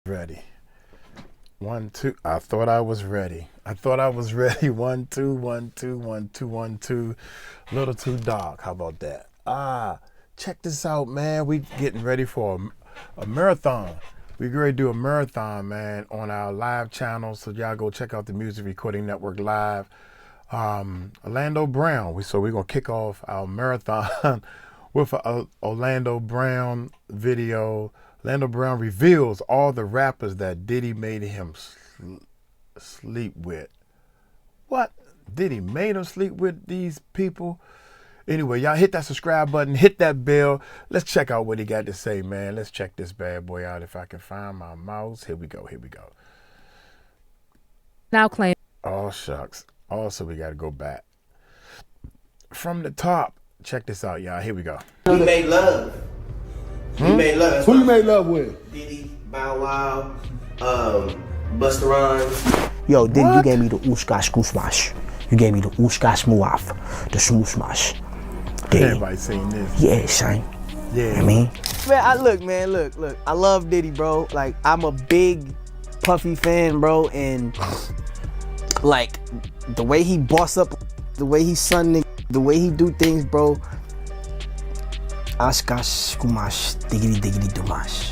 Ready. 1, 2. I thought I was ready. I thought I was ready. 1, 2, 1, 2, 1, 2, 1, 2. A little too dark. How about that? Check this out, man. We getting ready for a marathon. We ready to do a marathon, man, on our live channel. So y'all go check out the Music Recording Network live. Orlando Brown. So we're gonna kick off our marathon with a Orlando Brown video. Orlando Brown reveals all the rappers that Diddy made him sleep with. What? Diddy made him sleep with these people? Anyway, y'all hit that subscribe button, hit that bell. Let's check out what he got to say, man. Let's check this bad boy out if I can find my mouse. Here we go, here we go. Now claim. Oh, shucks. Also, we got to go back. From the top, check this out, y'all. Here we go. We made love. We made love. Who you made love with? Diddy, Bow Wow, Busta Rhymes. Yo, Diddy, you gave me the 𝗟𝗚𝗡𝗞𝗦. You gave me the 𝗟𝗚𝗡𝗞𝗦, the smoosh. Everybody saying this. Yeah, son. Yeah. I mean, Man, look. I love Diddy, bro. Like, I'm a big Puffy fan, bro. And, like, the way he boss up, the way he the way he do things, bro. Ashkash kumash, diggity dumash.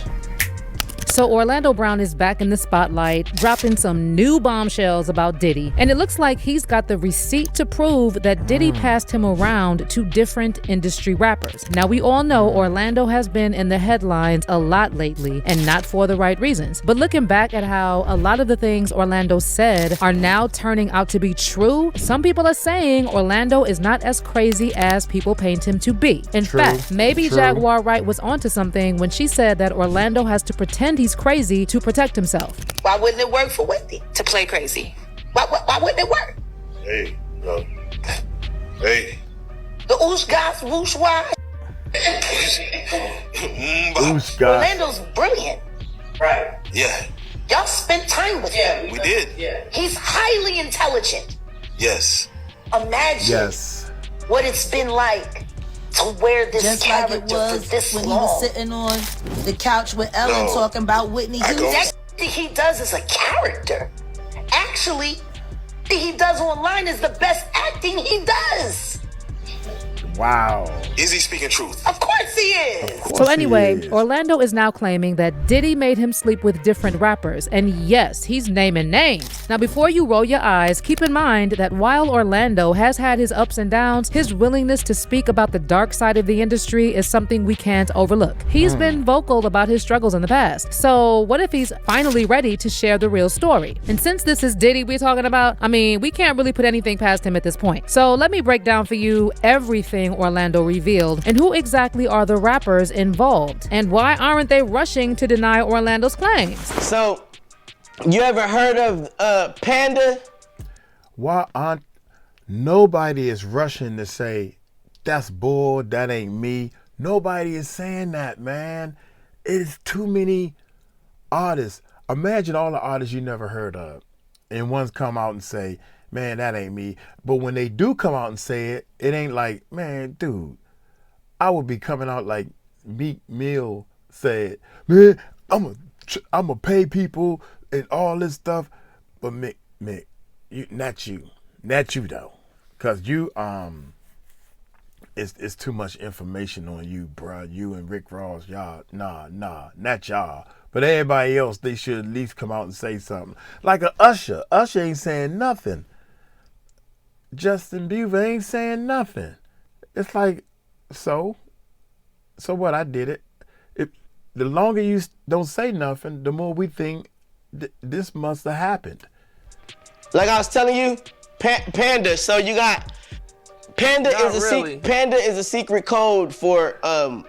So Orlando Brown is back in the spotlight, dropping some new bombshells about Diddy. And it looks like he's got the receipt to prove that Diddy passed him around to different industry rappers. Now, we all know Orlando has been in the headlines a lot lately, and not for the right reasons. But looking back at how a lot of the things Orlando said are now turning out to be true, some people are saying Orlando is not as crazy as people paint him to be. In fact, maybe Jaguar Wright was onto something when she said that Orlando has to pretend he's crazy to protect himself. Why wouldn't it work for Wendy to play crazy? Why wouldn't it work? Hey, bro. Hey. The 𝗟𝗚𝗡𝗞𝗦. Orlando's brilliant. Right. Yeah. Y'all spent time with him. We did. Yeah. He's highly intelligent. Yes. Imagine what it's been like to wear this just character like it was for this when long. he was sitting on the couch with Ellen talking about Whitney Houston. That he does is a character. Actually, what he does online is the best acting he does. Wow. Is he speaking truth? Of course he is. So anyway, Orlando is now claiming that Diddy made him sleep with different rappers. And yes, he's naming names. Now, before you roll your eyes, keep in mind that while Orlando has had his ups and downs, his willingness to speak about the dark side of the industry is something we can't overlook. He's been vocal about his struggles in the past. So what if he's finally ready to share the real story? And since this is Diddy we're talking about, I mean, we can't really put anything past him at this point. So let me break down for you everything Orlando revealed and who exactly are the rappers involved and why aren't they rushing to deny Orlando's claims. So, you ever heard of Panda? Why aren't nobody is rushing to say that's bull, that ain't me? Nobody is saying that, man. It's too many artists. Imagine all the artists you never heard of, and ones come out and say, man, that ain't me. But when they do come out and say it, it ain't like, man, dude, I would be coming out like Meek Mill said, man, I'm a pay people and all this stuff. But Mick, not you though, cause you it's too much information on you, bruh. You and Rick Ross, y'all, nah, not y'all. But everybody else, they should at least come out and say something. Like a Usher. Usher ain't saying nothing. Justin Bieber ain't saying nothing. It's like, so what? I did it. The longer you don't say nothing, the more we think this must have happened. Like I was telling you, Panda. So you got Panda Panda is a secret code for a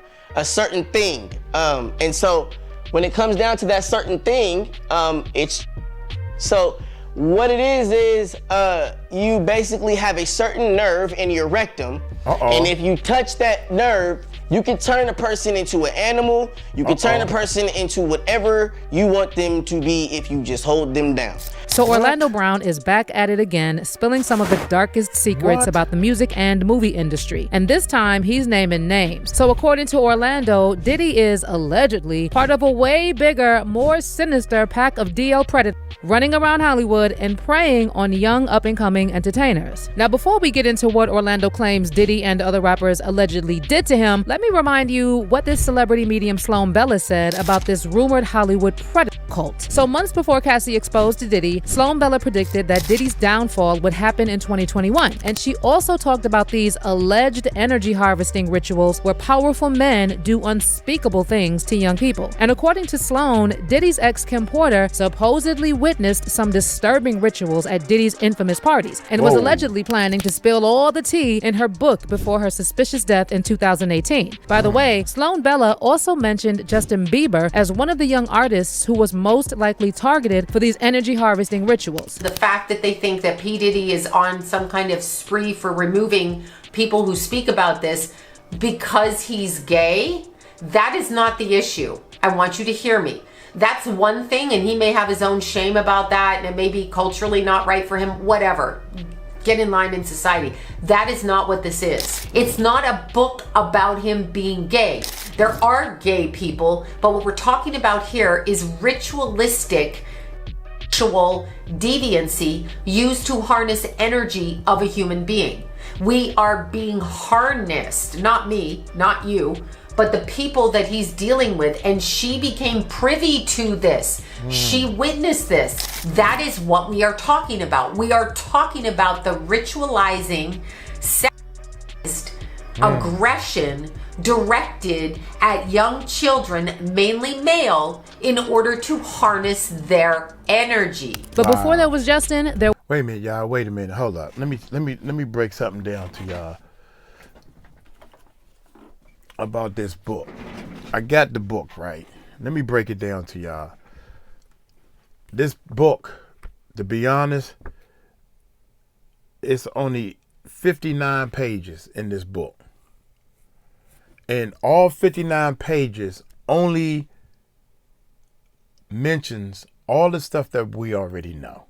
certain thing. And so when it comes down to that certain thing, it's so. What it is you basically have a certain nerve in your rectum, and if you touch that nerve, you can turn a person into an animal, you can turn a person into whatever you want them to be if you just hold them down. So Orlando Brown is back at it again, spilling some of the darkest secrets about the music and movie industry. And this time, he's naming names. So according to Orlando, Diddy is allegedly part of a way bigger, more sinister pack of DL predators running around Hollywood and preying on young up-and-coming entertainers. Now, before we get into what Orlando claims Diddy and other rappers allegedly did to him, let me remind you what this celebrity medium 𝗟𝗢𝗡𝗞𝗦 said about this rumored Hollywood predator cult. So months before Cassie exposed to Diddy, 𝗟𝗢𝗡𝗞𝗦 predicted that Diddy's downfall would happen in 2021. And she also talked about these alleged energy harvesting rituals where powerful men do unspeakable things to young people. And according to 𝗟𝗢𝗡𝗞𝗦, Diddy's ex Kim Porter supposedly witnessed some disturbing rituals at Diddy's infamous parties and was allegedly planning to spill all the tea in her book before her suspicious death in 2018. By the way, 𝗟𝗢𝗡𝗞𝗦 also mentioned Justin Bieber as one of the young artists who was most likely targeted for these energy harvesting rituals. The fact that they think that P. Diddy is on some kind of spree for removing people who speak about this because he's gay, that is not the issue. I want you to hear me. That's one thing, and he may have his own shame about that, and it may be culturally not right for him, whatever. Get in line in society. That is not what this is. It's not a book about him being gay. There are gay people, but what we're talking about here is ritualistic deviancy used to harness energy of a human being. We are being harnessed, not me, not you, but the people that he's dealing with, and she became privy to this. She witnessed this. That is what we are talking about. We are talking about the ritualizing, sexist aggression directed at young children, mainly male, in order to harness their energy. But before there was Justin, there Wait a minute, y'all. Wait a minute. Hold up. Let me break something down to y'all about this book. I got the book, right? Let me break it down to y'all. This book, to be honest, it's only 59 pages in this book. And all 59 pages only mentions all the stuff that we already know.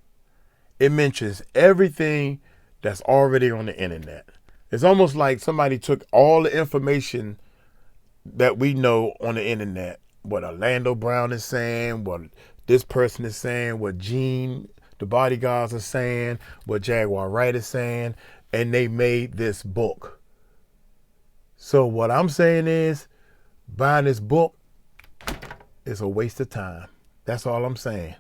It mentions everything that's already on the internet. It's almost like somebody took all the information that we know on the internet, what Orlando Brown is saying, what this person is saying, what Gene, the bodyguards, are saying, what Jaguar Wright is saying, and they made this book. So what I'm saying is, buying this book is a waste of time. That's all I'm saying.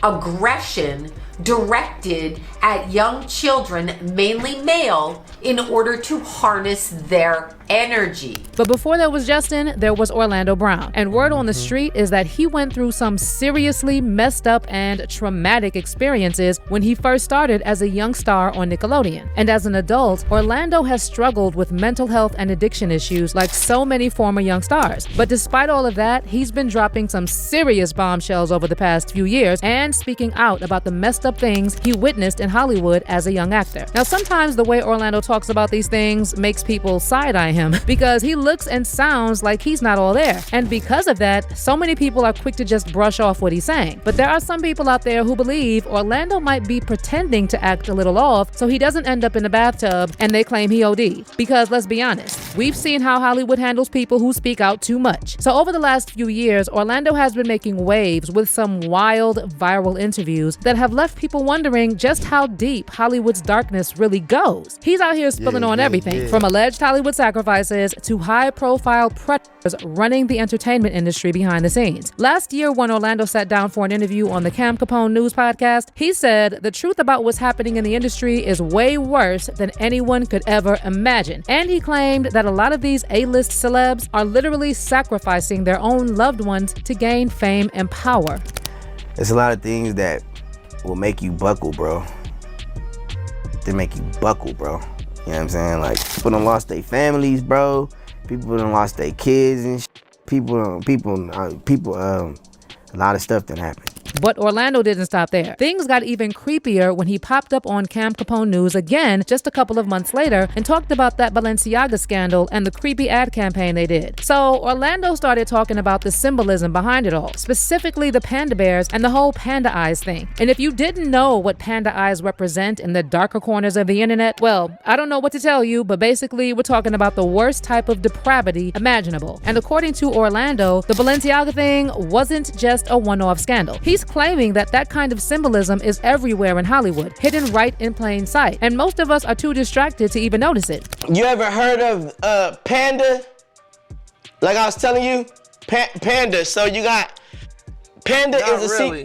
Aggression directed at young children, mainly male, in order to harness their energy. But before there was Justin, there was Orlando Brown. And word on the street is that he went through some seriously messed up and traumatic experiences when he first started as a young star on Nickelodeon. And as an adult, Orlando has struggled with mental health and addiction issues like so many former young stars. But despite all of that, he's been dropping some serious bombshells over the past few years and speaking out about the messed up things he witnessed in Hollywood as a young actor. Now, sometimes the way Orlando talks about these things makes people side-eye him because he looks and sounds like he's not all there. And because of that, so many people are quick to just brush off what he's saying. But there are some people out there who believe Orlando might be pretending to act a little off so he doesn't end up in the bathtub and they claim he OD'd. Because let's be honest, we've seen how Hollywood handles people who speak out too much. So over the last few years, Orlando has been making waves with some wild viral interviews that have left people wondering just how deep Hollywood's darkness really goes. He's out here spilling on everything from alleged Hollywood sacrifices to high-profile predators running the entertainment industry behind the scenes. Last year, when Orlando sat down for an interview on the 𝗟𝗢𝗡𝗞𝗦 News podcast, he said the truth about what's happening in the industry is way worse than anyone could ever imagine. And he claimed that a lot of these A-list celebs are literally sacrificing their own loved ones to gain fame and power. There's a lot of things that will make you buckle, bro. They make you buckle, bro. You know what I'm saying? Like, people done lost their families, bro. People done lost their kids and a lot of stuff done happened. But Orlando didn't stop there. Things got even creepier when he popped up on 𝗟𝗡𝗡𝗞𝗦 News again just a couple of months later and talked about that Balenciaga scandal and the creepy ad campaign they did. So Orlando started talking about the symbolism behind it all, specifically the panda bears and the whole panda eyes thing. And if you didn't know what panda eyes represent in the darker corners of the internet, well, I don't know what to tell you, but basically we're talking about the worst type of depravity imaginable. And according to Orlando, the Balenciaga thing wasn't just a one-off scandal. He's claiming that that kind of symbolism is everywhere in Hollywood, hidden right in plain sight, and most of us are too distracted to even notice it. You ever heard of panda? Like I was telling you, panda. So you got panda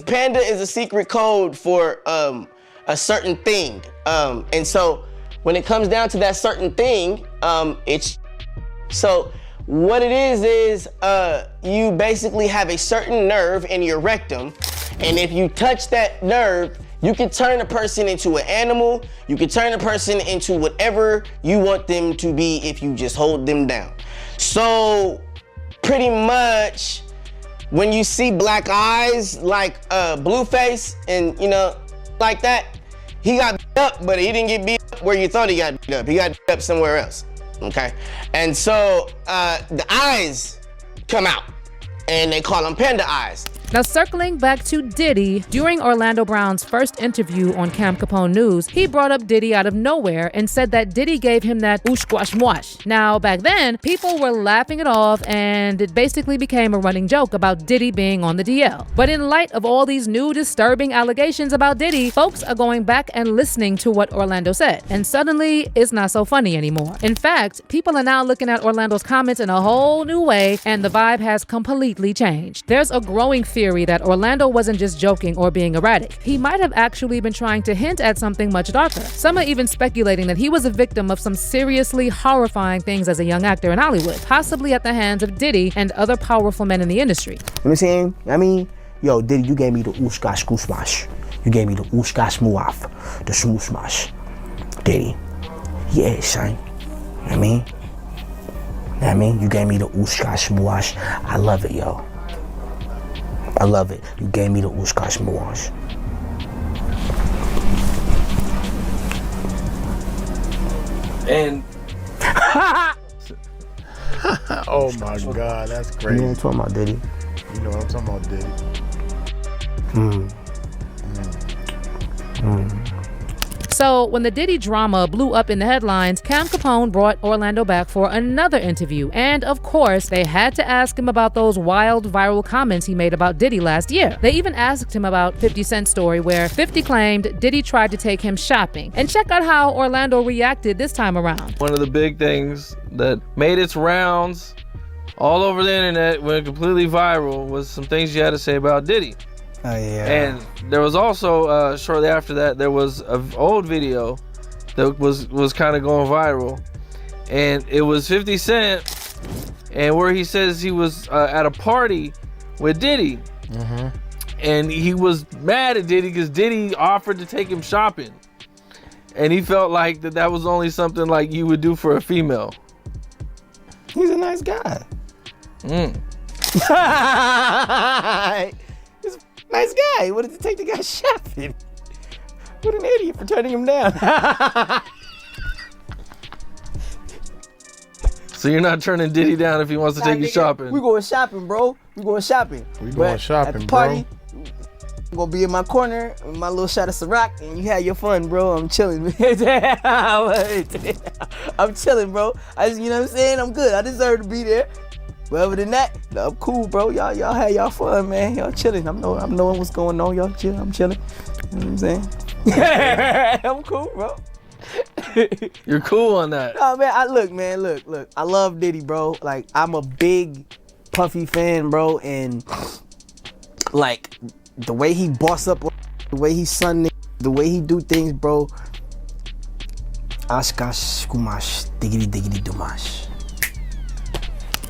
panda is a secret code for a certain thing. And so when it comes down to that certain thing, it's so what it is you basically have a certain nerve in your rectum, and if you touch that nerve, you can turn a person into an animal. You can turn a person into whatever you want them to be if you just hold them down. So pretty much when you see black eyes like Blueface and like that, he got beat up, but he didn't get beat up where you thought he got beat up. He got beat up somewhere else, okay? And so the eyes come out and they call them panda eyes. Now, circling back to Diddy, during Orlando Brown's first interview on 𝗟𝗡𝗡𝗞𝗦 News, he brought up Diddy out of nowhere and said that Diddy gave him that 𝗟𝗚𝗡𝗡𝗚𝗡. Now, back then, people were laughing it off, and it basically became a running joke about Diddy being on the DL. But in light of all these new disturbing allegations about Diddy, folks are going back and listening to what Orlando said. And suddenly, it's not so funny anymore. In fact, people are now looking at Orlando's comments in a whole new way, and the vibe has completely changed. There's a growing theory that Orlando wasn't just joking or being erratic. He might have actually been trying to hint at something much darker. Some are even speculating that he was a victim of some seriously horrifying things as a young actor in Hollywood, possibly at the hands of Diddy and other powerful men in the industry. You know what I'm saying? I mean, yo, Diddy, you gave me the 𝗟𝗚𝗡𝗡𝗡𝗡. You gave me the 𝗟𝗚𝗡𝗡𝗡𝗡, the 𝗟𝗚𝗡𝗡𝗡. Yeah, son. I mean, you gave me the 𝗟𝗚𝗡𝗡𝗡𝗡𝗡. I love it, yo. I love it. You gave me the 𝗟𝗚𝗡𝗡𝗡𝗡𝗡. And oh my God, that's crazy. You know what I'm talking about, Diddy? You know what I'm talking about, Diddy. So when the Diddy drama blew up in the headlines, 𝗟𝗡𝗡𝗡𝗏 brought Orlando back for another interview. And of course, they had to ask him about those wild viral comments he made about Diddy last year. They even asked him about 50 Cent's story where 50 claimed Diddy tried to take him shopping. And check out how Orlando reacted this time around. One of the big things that made its rounds all over the internet, went completely viral, was some things you had to say about Diddy. Oh, yeah. And there was also, shortly after that, there was an old video that was kind of going viral. And it was 50 Cent, and where he says he was at a party with Diddy. And he was mad at Diddy because Diddy offered to take him shopping. And he felt like that was only something like you would do for a female. He's a nice guy. He's a nice guy. He wanted to take the guy shopping. What an idiot for turning him down. So you're not turning Diddy down if he wants to take you shopping? We going shopping, bro. We going shopping. We going shopping, at the party, bro. I'm gonna be in my corner with my little shot of Ciroc, and you had your fun, bro. I'm chilling. I'm chilling, bro. You know what I'm saying? I'm good. I deserve to be there. But other than that, I'm cool, bro. Y'all had y'all fun, man. Y'all chilling. I'm knowing what's going on. Y'all chilling. I'm chilling. You know what I'm saying? I'm cool, bro. You're cool on that. No, man. Look. I love Diddy, bro. Like, I'm a big Puffy fan, bro. And like the way he boss up, the way he son, the way he do things, bro. Ashkash kumash diggity diggity dumash.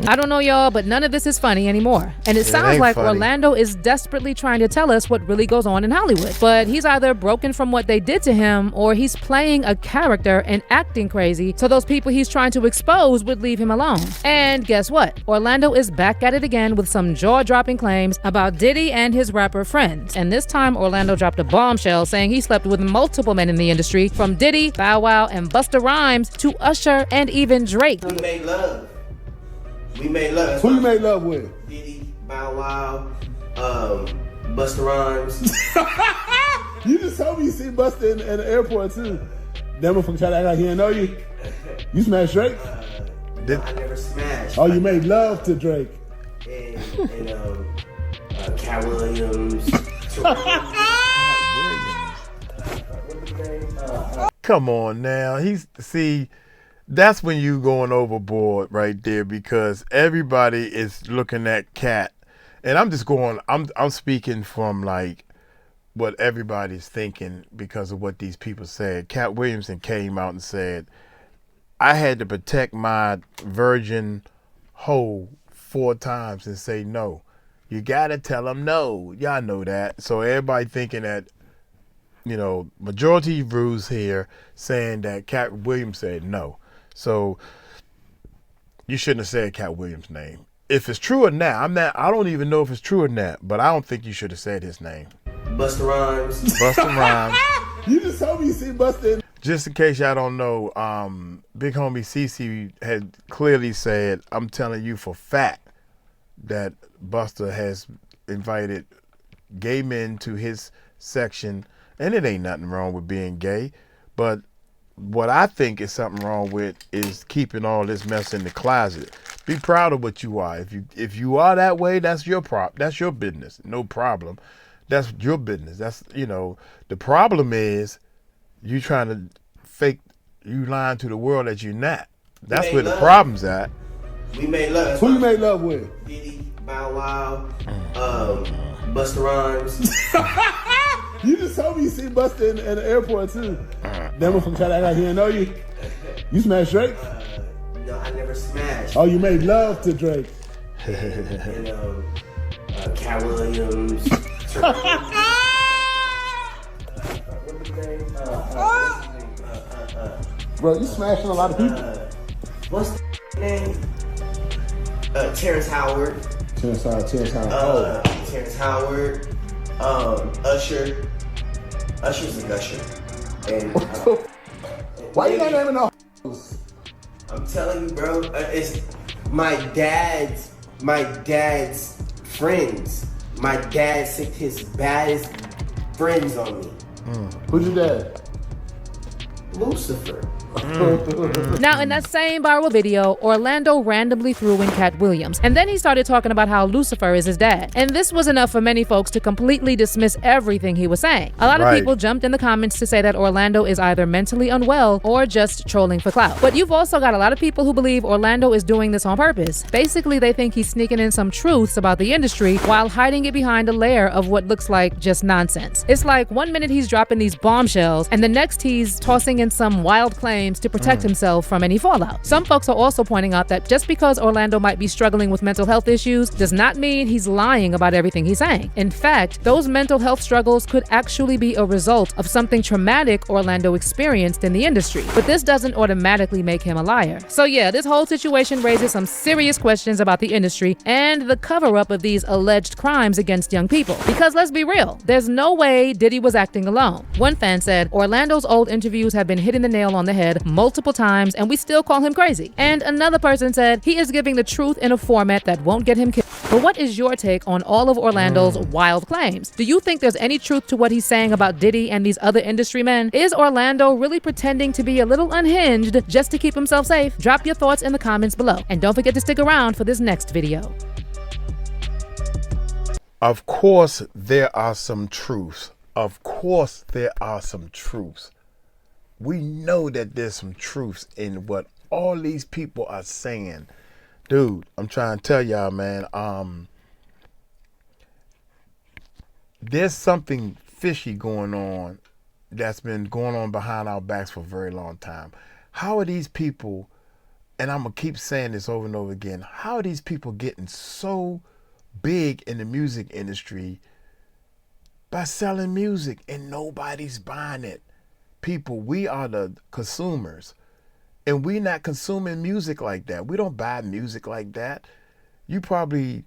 I don't know, y'all, but none of this is funny anymore. And it sounds ain't like funny. Orlando is desperately trying to tell us what really goes on in Hollywood. But he's either broken from what they did to him, or he's playing a character and acting crazy so those people he's trying to expose would leave him alone. And guess what? Orlando is back at it again with some jaw-dropping claims about Diddy and his rapper friends. And this time, Orlando dropped a bombshell saying he slept with multiple men in the industry, from Diddy, Bow Wow, and Busta Rhymes to Usher and even Drake. We made love. We made love. Who you made love with? Diddy, Bow Wow, Busta Rhymes. You just told me you seen Busta in the airport too. That motherfucker tried to act like he didn't know you. You smashed Drake? No, I never smashed. Oh, you made love to Drake. And Cat Williams. Come on now. That's when you going overboard right there, because everybody is looking at Cat. And I'm speaking from like what everybody's thinking because of what these people said. Cat Williamson came out and said, I had to protect my virgin hoe 4 times and say no. You gotta tell them no. Y'all know that. So everybody thinking that, majority rules here saying that Cat Williams said no. So you shouldn't have said Cat Williams' name. If it's true or not, I don't even know if it's true or not, but I don't think you should have said his name. Busta Rhymes. Busta Rhymes. You just told me you seen Busta. Just in case y'all don't know, big homie CC had clearly said, I'm telling you for fact that Busta has invited gay men to his section, and it ain't nothing wrong with being gay, but what I think is something wrong with is keeping all this mess in the closet. Be proud of what you are. If you are that way, that's your that's your business. No problem. That's your business. That's the problem is you trying to fake, you lying to the world that you're not. That's where the problem's at. We made love. Who you made love with? Diddy, Bow Wow, Busta Rhymes. You just told me you seen Busta in the airport too. That motherfucker tried to act like he didn't know you. You smashed Drake? No, I never smashed. Oh, you made love to Drake. And Cat Williams. Bro, you smashing a lot of people. What's the name? Terrence Howard. Terrence Howard. Terrence Howard. Usher. Usher's a gusher. And why you not naming no? I'm telling you, bro. It's my dad's friends. My dad sicked his baddest friends on me. Who's your dad? Lucifer. Now, in that same viral video, Orlando randomly threw in Cat Williams, and then he started talking about how Lucifer is his dad. And this was enough for many folks to completely dismiss everything he was saying. A lot of people jumped in the comments to say that Orlando is either mentally unwell or just trolling for clout. But you've also got a lot of people who believe Orlando is doing this on purpose. Basically, they think he's sneaking in some truths about the industry while hiding it behind a layer of what looks like just nonsense. It's like one minute he's dropping these bombshells, and the next he's tossing in some wild claims to protect himself from any fallout. Some folks are also pointing out that just because Orlando might be struggling with mental health issues does not mean he's lying about everything he's saying. In fact, those mental health struggles could actually be a result of something traumatic Orlando experienced in the industry. But this doesn't automatically make him a liar. So yeah, this whole situation raises some serious questions about the industry and the cover-up of these alleged crimes against young people. Because let's be real, there's no way Diddy was acting alone. One fan said, Orlando's old interviews have been hitting the nail on the head multiple times and we still call him crazy. And another person said, he is giving the truth in a format that won't get him killed. But what is your take on all of Orlando's wild claims? Do you think there's any truth to what he's saying about Diddy and these other industry men? Is Orlando really pretending to be a little unhinged just to keep himself safe? Drop your thoughts in the comments below. And don't forget to stick around for this next video. Of course, there are some truths. Of course, there are some truths. We know that there's some truths in what all these people are saying. Dude, I'm trying to tell y'all, man, there's something fishy going on that's been going on behind our backs for a very long time. How are these people and I'm going to keep saying this over and over again, how are these people getting so big in the music industry by selling music and nobody's buying it? People, we are the consumers, and we not consuming music like that. We don't buy music like that. You probably,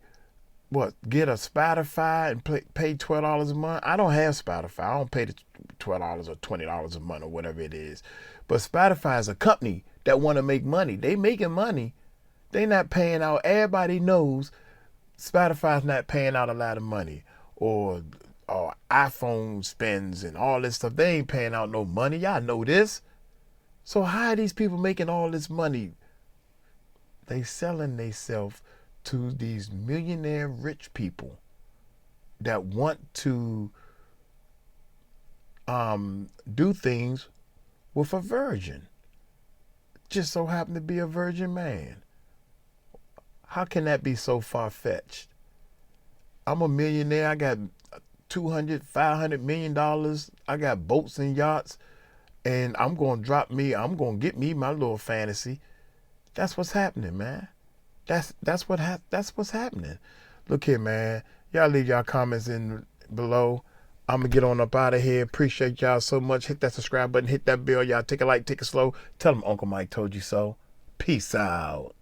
get a Spotify and pay $12 a month? I don't have Spotify. I don't pay the $12 or $20 a month or whatever it is. But Spotify is a company that want to make money. They making money. They not paying out. Everybody knows Spotify's not paying out a lot of money. Or iPhone spends and all this stuff. They ain't paying out no money. Y'all know this. So how are these people making all this money? They selling themselves to these millionaire rich people that want to do things with a virgin. Just so happen to be a virgin man. How can that be so far-fetched? I'm a millionaire. I got $200, $500 million. I got boats and yachts, and I'm going to get me my little fantasy. That's what's happening, man. That's what's happening. Look here, man. Y'all leave y'all comments in below. I'm going to get on up out of here. Appreciate y'all so much. Hit that subscribe button. Hit that bell. Y'all take it light, take it slow. Tell them Uncle Mike told you so. Peace out.